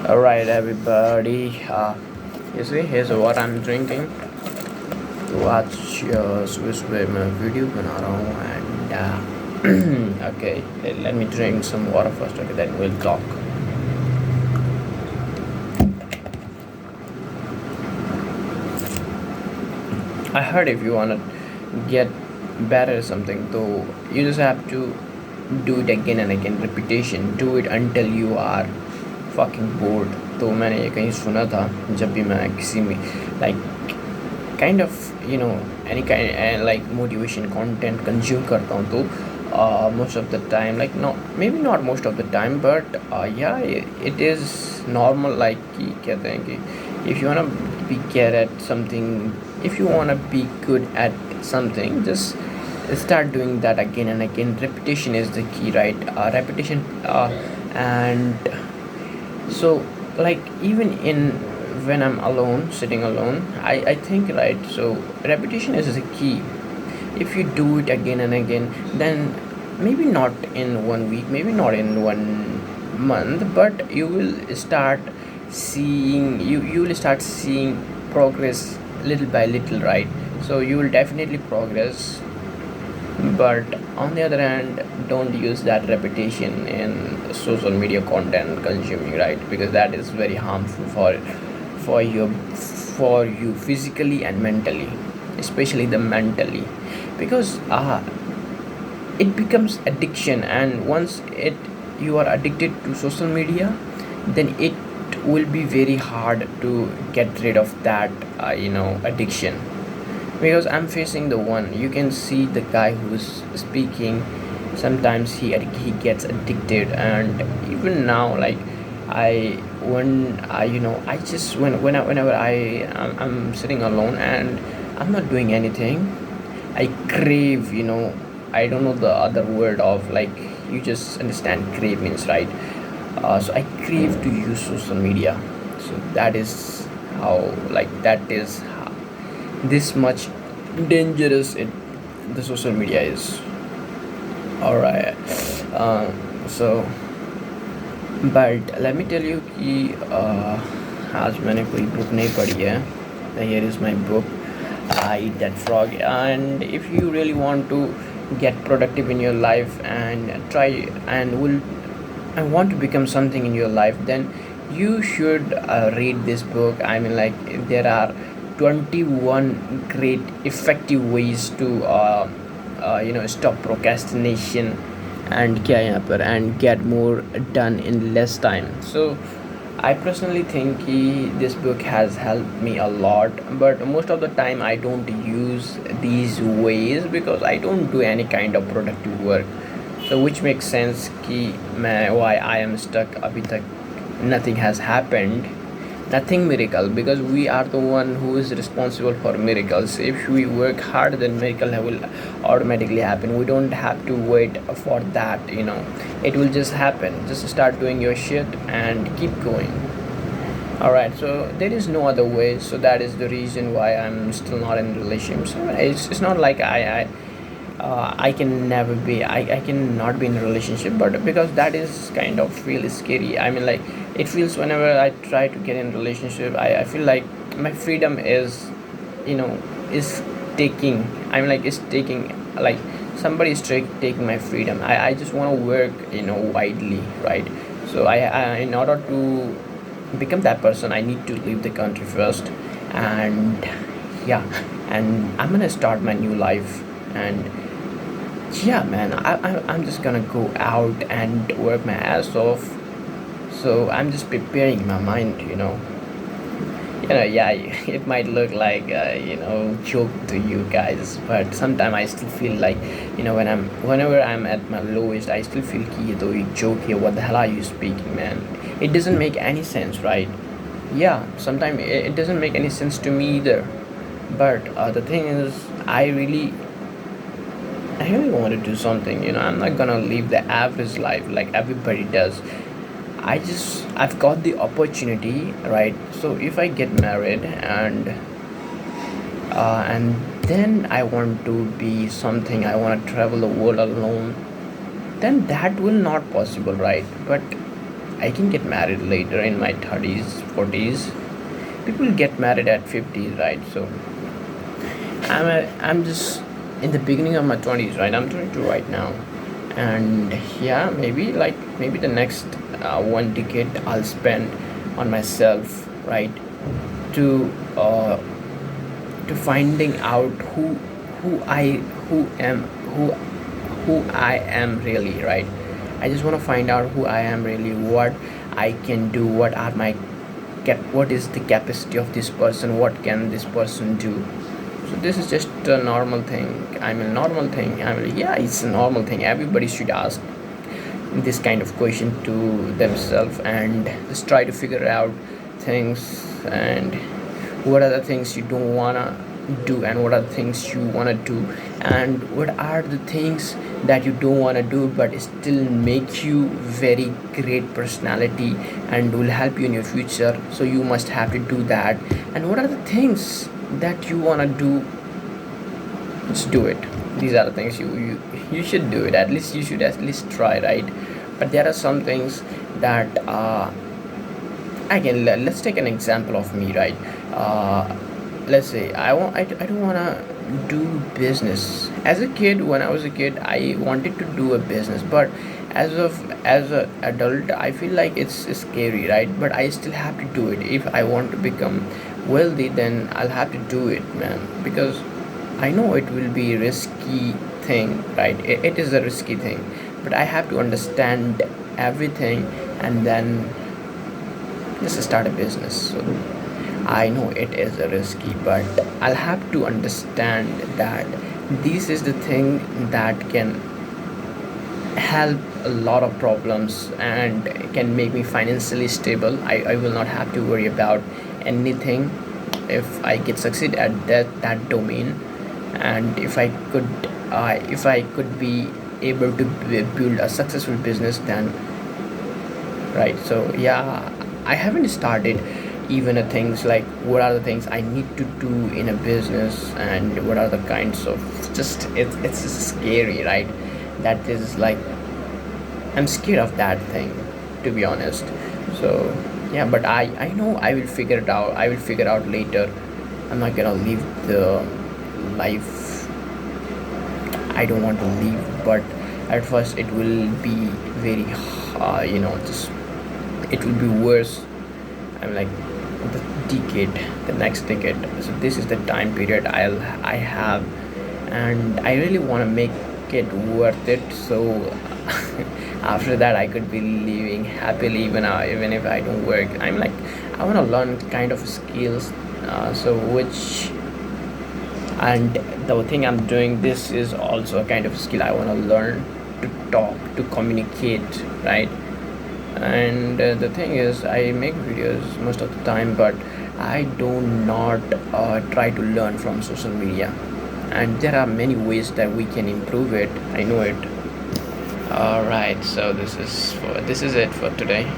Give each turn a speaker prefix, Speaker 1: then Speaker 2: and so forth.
Speaker 1: All right, everybody. You see, here's what I'm drinking. To watch Swiss में video बना रहा हूँ and okay, let me drink some water first. Okay, then we'll talk. I heard if you wanna get better at something, though, you just have to do it again and again. Repetition. Do it until you are fucking bored. तो मैंने ये कहीं सुना था जब भी मैं किसी में like kind of any kind like motivation content consume करता हूँ तो most of the time, like, no, maybe not most of the time, but yeah, it is normal, like कि कहते हैं कि if you wanna be good at something, if you wanna be good at something, just start doing that again and again. Repetition is the key, right? Repetition and so, like, even in when I'm alone, sitting alone, I think, right? So repetition is the key. If you do it again and again, then maybe not in 1 week, maybe not in 1 month, but you will start seeing progress little by little, right? So you will definitely progress, but on the other hand, don't use that repetition in social media content consuming, right? Because that is very harmful for your for you physically and mentally, especially the mentally, because it becomes addiction, and once it you are addicted to social media, then it will be very hard to get rid of that addiction. Because I'm facing the one, you can see the guy who's speaking, sometimes he gets addicted. And even now, like, I when I I just whenever I'm sitting alone and I'm not doing anything, I crave, I don't know the other word of, like, you just understand crave means, right? So I crave to use social media. So that is how, like, that is how, this much dangerous the social media is. All right. So but let me tell you कि आज मैंने कोई book नहीं पढ़ी है. Here is my book, I Eat That Frog. And if you really want to get productive in your life and try and want to become something in your life, then you should read this book. I mean, like, there are 21 great effective ways to stop procrastination and क्या यहाँ पर and get more done in less time. So I personally think this book has helped me a lot, but most of the time I don't use these ways because I don't do any kind of productive work. So which makes sense why I am stuck अभी तक nothing has happened, nothing miracle, because we are the one who is responsible for miracles. If we work hard, then miracle will automatically happen. We don't have to wait for that, it will just happen. Just start doing your shit and keep going. All right, so there is no other way. So that is the reason why I'm still not in a relationship. So it's not like I can never be, I cannot be in a relationship, but because that is kind of feel scary. I mean, like, it feels whenever I try to get in a relationship, I feel like my freedom is, is taking, I'm like, is taking, like, somebody is taking my freedom. I just want to work, widely, right? So in order to become that person, I need to leave the country first. And yeah, and I'm gonna start my new life. And yeah, man, I'm just gonna go out and work my ass off. So I'm just preparing my mind, yeah, it might look like joke to you guys, but sometimes I still feel like, whenever I'm at my lowest, I still feel ki though you joke here, what the hell are you speaking, man? It doesn't make any sense, right? Yeah, sometimes it doesn't make any sense to me either. But the thing is, I really want to do something, I'm not gonna live the average life like everybody does. I've got the opportunity, right? So if I get married and then I want to be something, I want to travel the world alone, then that will not possible, right? But I can get married later in my 30s, 40s. People get married at 50s, right? So I'm just in the beginning of my 20s, right? I'm 22 right now, and yeah, maybe the next one decade I'll spend on myself, right? To to finding out who I who am who who I am really, right? I just want to find out who I am really, what I can do, what is the capacity of this person, what can this person do. So this is just a normal thing. Normal thing. Yeah, it's a normal thing. Everybody should ask this kind of question to themselves and just try to figure out things, and what are the things you don't wanna do and what are the things you wanna do, and what are the things that you don't wanna do but still make you very great personality and will help you in your future, so you must have to do that. And what are the things that you wanna do, just do it. These are the things you should do it. At least you should at least try, right? But there are some things that again, let's take an example of me, right? Let's say I don't want to do business. As a kid, when I was a kid, I wanted to do a business, but as a adult, I feel like it's scary, right? But I still have to do it. If I want to become wealthy, then I'll have to do it, man, because I know it will be risky thing, right? It is a risky thing, but I have to understand everything and then just start a business. So I know it is a risky, but I'll have to understand that this is the thing that can help a lot of problems and can make me financially stable. I will not have to worry about anything if I get succeed at that domain, and if I could be able to build a successful business, then right. So yeah, I haven't started even things like what are the things I need to do in a business, and what are the kinds of, just it's just scary, right? That is like, I'm scared of that thing, to be honest. So yeah, but I know I will figure it out. I will figure out later. I'm not gonna live the life I don't want to live, but at first it will be very just it will be worse. I'm like the decade, the next decade. So this is the time period I have, and I really want to make it worth it. So after that, I could be living happily even if I don't work. I'm like, I want to learn kind of skills. So which and the thing I'm doing, this is also a kind of skill I want to learn, to talk, to communicate, right? And the thing is, I make videos most of the time, but I do not try to learn from social media, and there are many ways that we can improve it. I know it. All right, so this is it for today.